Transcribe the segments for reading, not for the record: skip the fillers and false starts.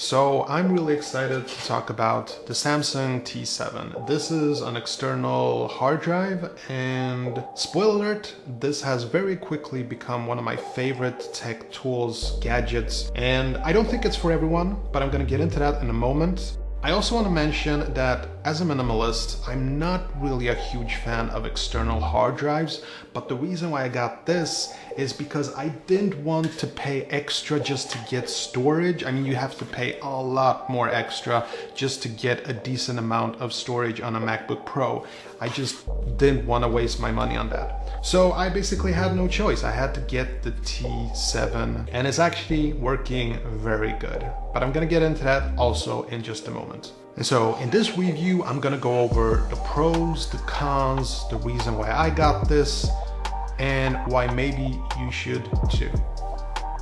So I'm really excited to talk about the Samsung T7. This is an external hard drive, and spoiler alert, this has very quickly become one of my favorite tech tools, gadgets, and I don't think it's for everyone, but I'm gonna get into that in a moment. I also want to mention that as a minimalist, I'm not really a huge fan of external hard drives, but the reason why I got this is because I didn't want to pay extra just to get storage. I mean, you have to pay a lot more extra just to get a decent amount of storage on a MacBook Pro. I just didn't want to waste my money on that. So I basically had no choice. I had to get the T7, and it's actually working very good. But I'm gonna get into that also in just a moment. And so in this review, I'm gonna go over the pros, the cons, the reason why I got this, and why maybe you should too.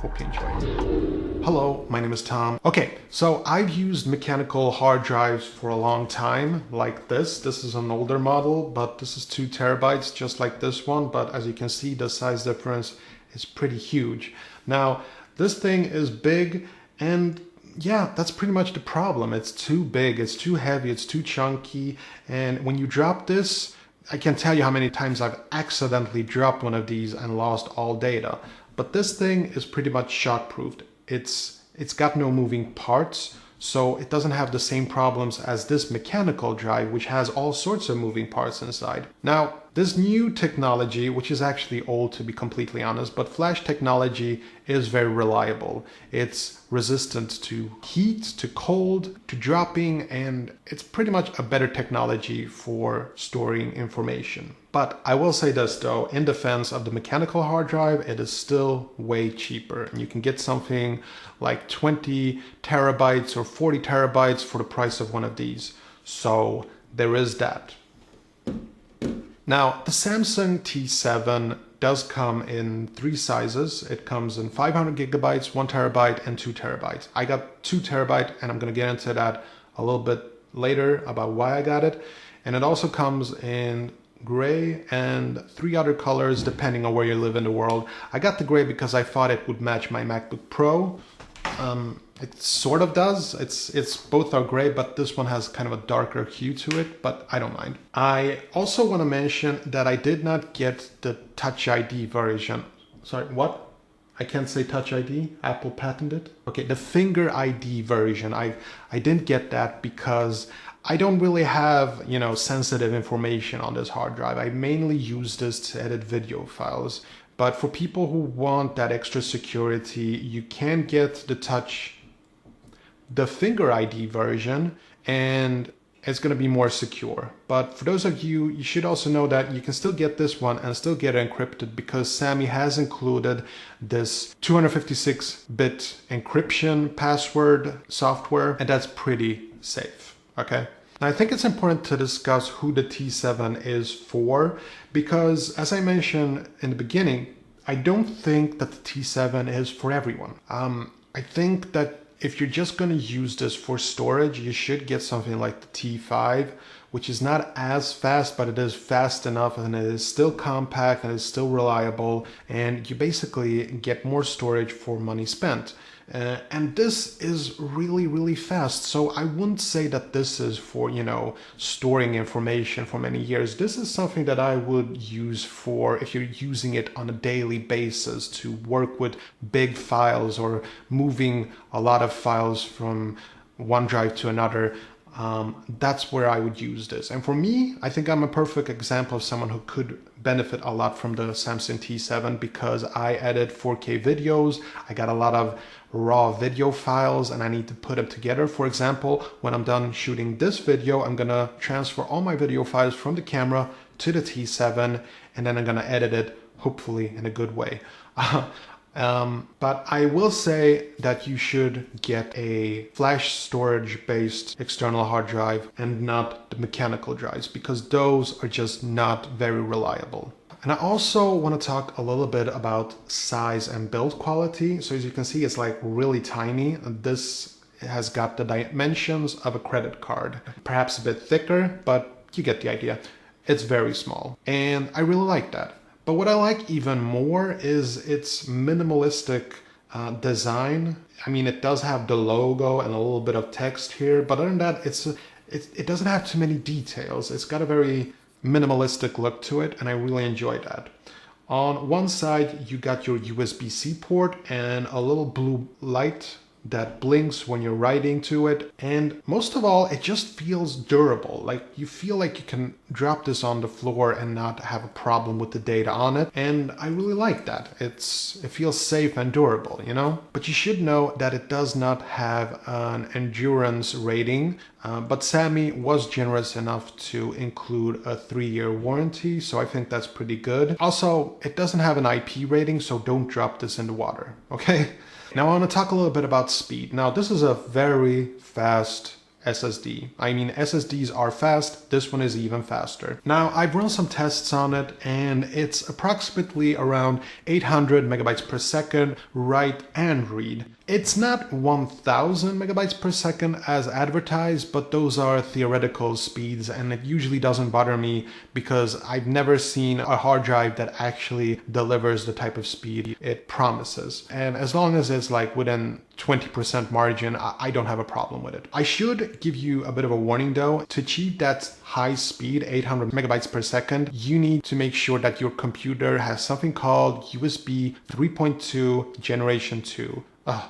Hope you enjoy. Hello, my name is Tom. Okay, so I've used mechanical hard drives for a long time, like this. This is an older model, but this is 2 terabytes, just like this one. But as you can see, the size difference is pretty huge. Now, this thing is big, and yeah, that's pretty much the problem. It's too big, it's too heavy, it's too chunky, and when you drop this, I can't tell you how many times I've accidentally dropped one of these and lost all data. But this thing is pretty much shock-proofed. It's got no moving parts, so it doesn't have the same problems as this mechanical drive, which has all sorts of moving parts inside. Now, this new technology, which is actually old to be completely honest, but flash technology is very reliable. It's resistant to heat, to cold, to dropping, and it's pretty much a better technology for storing information. But I will say this though, in defense of the mechanical hard drive, it is still way cheaper. And you can get something like 20 terabytes or 40 terabytes for the price of one of these. So there is that. Now, the Samsung T7 does come in 3 sizes. It comes in 500 gigabytes, 1 terabyte, and 2 terabytes. I got 2 terabyte, and I'm gonna get into that a little bit later about why I got it. And it also comes in gray and 3 other colors depending on where you live in the world. I got the gray because I thought it would match my MacBook Pro. It sort of does. It's both are gray, but this one has kind of a darker hue to it, but I don't mind. I also want to mention that I did not get the Touch ID version. Sorry, what? I can't say Touch ID. Apple patented. Okay, the Finger ID version. I didn't get that because I don't really have, sensitive information on this hard drive. I mainly use this to edit video files. But for people who want that extra security, you can get the Finger ID version, and it's going to be more secure. But for those of you, you should also know that you can still get this one and still get it encrypted because Sammy has included this 256-bit encryption password software, and that's pretty safe, okay? Now, I think it's important to discuss who the T7 is for, because as I mentioned in the beginning, I don't think that the T7 is for everyone. I think that if you're just going to use this for storage, you should get something like the T5, which is not as fast, but it is fast enough, and it is still compact and it's still reliable, and you basically get more storage for money spent. And this is really, really fast. So I wouldn't say that this is for, storing information for many years. This is something that I would use for if you're using it on a daily basis to work with big files or moving a lot of files from one drive to another. That's where I would use this. And for me, I think I'm a perfect example of someone who could benefit a lot from the Samsung T7 because I edit 4K videos. I got a lot of raw video files and I need to put them together. For example, when I'm done shooting this video, I'm gonna transfer all my video files from the camera to the T7, and then I'm gonna edit it, hopefully in a good way. But I will say that you should get a flash storage based external hard drive and not the mechanical drives, because those are just not very reliable. And I also want to talk a little bit about size and build quality. So as you can see, it's like really tiny. This has got the dimensions of a credit card, perhaps a bit thicker, but you get the idea. It's very small, and I really like that. But what I like even more is its minimalistic design. I mean, it does have the logo and a little bit of text here, but other than that, it doesn't have too many details. It's got a very minimalistic look to it, and I really enjoy that. On one side, you got your USB-C port and a little blue light that blinks when you're writing to it. And most of all, it just feels durable. Like you feel like you can drop this on the floor and not have a problem with the data on it. And I really like that. It feels safe and durable, you know? But you should know that it does not have an endurance rating. But Sammy was generous enough to include a 3-year warranty, so I think that's pretty good. Also, it doesn't have an IP rating, so don't drop this in the water, okay? Now I want to talk a little bit about speed. Now this is a very fast SSD. I mean, SSDs are fast, this one is even faster. Now I've run some tests on it and it's approximately around 800 megabytes per second write and read. It's not 1000 megabytes per second as advertised, but those are theoretical speeds and it usually doesn't bother me because I've never seen a hard drive that actually delivers the type of speed it promises. And as long as it's like within 20% margin, I don't have a problem with it. I should give you a bit of a warning though. To achieve that high speed, 800 megabytes per second, you need to make sure that your computer has something called USB 3.2 Generation 2.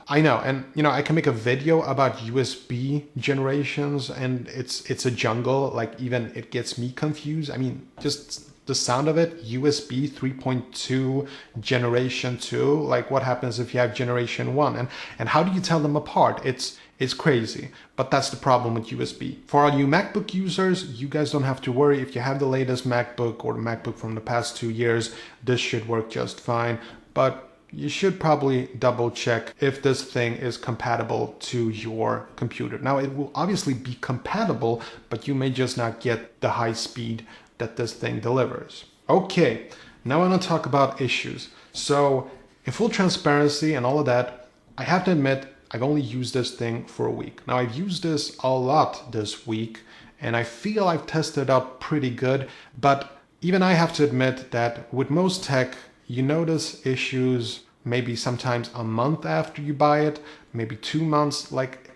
I know, and you know, I can make a video about USB generations and it's a jungle, like even it gets me confused. I mean, just the sound of it, USB 3.2 Generation 2, like what happens if you have Generation 1? And how do you tell them apart? It's crazy, but that's the problem with USB. For all you MacBook users, you guys don't have to worry. If you have the latest MacBook or the MacBook from the past 2 years, this should work just fine. But you should probably double check if this thing is compatible to your computer. Now it will obviously be compatible, but you may just not get the high speed that this thing delivers. Okay, now I want to talk about issues. So in full transparency and all of that, I have to admit I've only used this thing for a week. Now I've used this a lot this week and I feel I've tested it out pretty good, but even I have to admit that with most tech, you notice issues maybe sometimes a month after you buy it, maybe 2 months. Like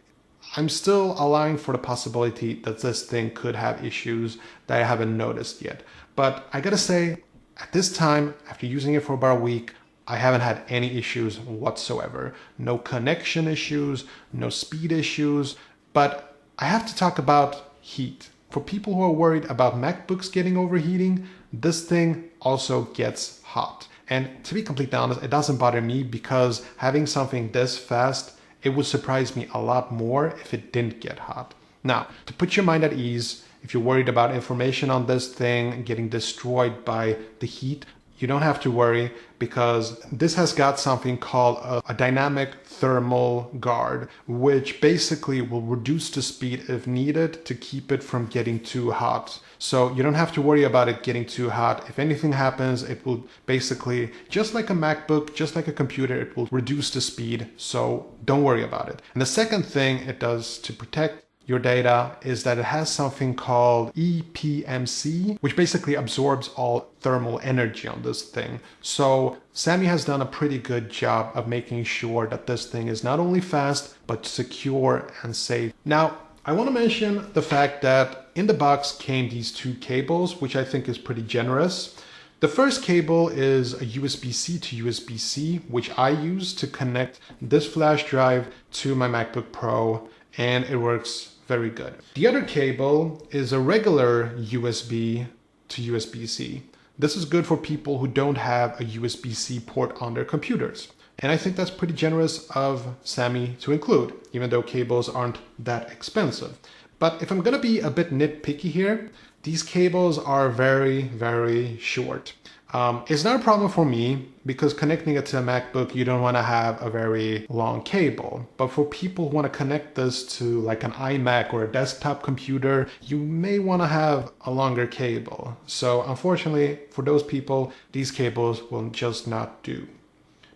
I'm still allowing for the possibility that this thing could have issues that I haven't noticed yet. But I gotta say, at this time, after using it for about a week, I haven't had any issues whatsoever. No connection issues, no speed issues, but I have to talk about heat. For people who are worried about MacBooks getting overheating, this thing also gets hot. And to be completely honest, it doesn't bother me because having something this fast, it would surprise me a lot more if it didn't get hot. Now, to put your mind at ease, if you're worried about information on this thing getting destroyed by the heat, you don't have to worry because this has got something called a dynamic thermal guard, which basically will reduce the speed if needed to keep it from getting too hot. So you don't have to worry about it getting too hot. If anything happens, it will basically, just like a MacBook, just like a computer, it will reduce the speed. So don't worry about it. And the second thing it does to protect your data is that it has something called EPMC, which basically absorbs all thermal energy on this thing. So Sammy has done a pretty good job of making sure that this thing is not only fast, but secure and safe. Now, I want to mention the fact that in the box came these 2 cables, which I think is pretty generous. The first cable is a USB-C to USB-C, which I use to connect this flash drive to my MacBook Pro, and it works very good. The other cable is a regular USB to USB-C. This is good for people who don't have a USB-C port on their computers. And I think that's pretty generous of Sammy to include, even though cables aren't that expensive. But if I'm gonna be a bit nitpicky here, these cables are very, very short. It's not a problem for me because connecting it to a MacBook, you don't want to have a very long cable. But for people who want to connect this to like an iMac or a desktop computer, you may want to have a longer cable. So unfortunately, for those people, these cables will just not do.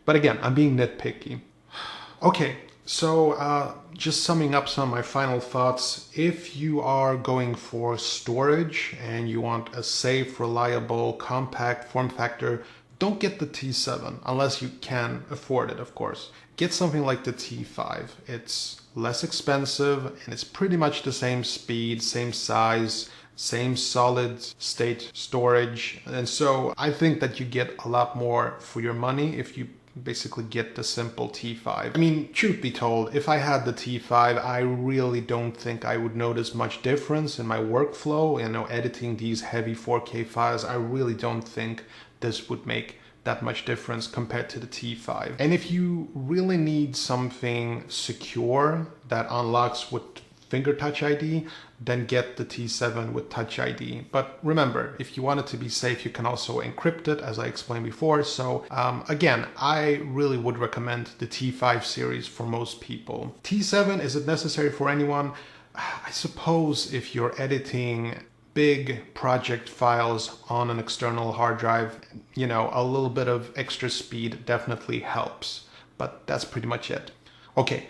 But again, I'm being nitpicky. Okay, so just summing up some of my final thoughts. If you are going for storage and you want a safe, reliable, compact form factor, Don't get the T7 unless you can afford it, of course. Get something like the T5. It's less expensive and it's pretty much the same speed, same size, same solid state storage. And so I think that you get a lot more for your money if you basically get the simple T5. I mean, truth be told, if I had the T5, I really don't think I would notice much difference in my workflow. You know, editing these heavy 4K files, I really don't think this would make that much difference compared to the T5. And if you really need something secure that unlocks with finger touch ID, then get the T7 with touch ID. But remember, if you want it to be safe, you can also encrypt it, as I explained before. So again, I really would recommend the T5 series for most people. T7, is it necessary for anyone? I suppose if you're editing big project files on an external hard drive, you know, a little bit of extra speed definitely helps. But that's pretty much it. Okay,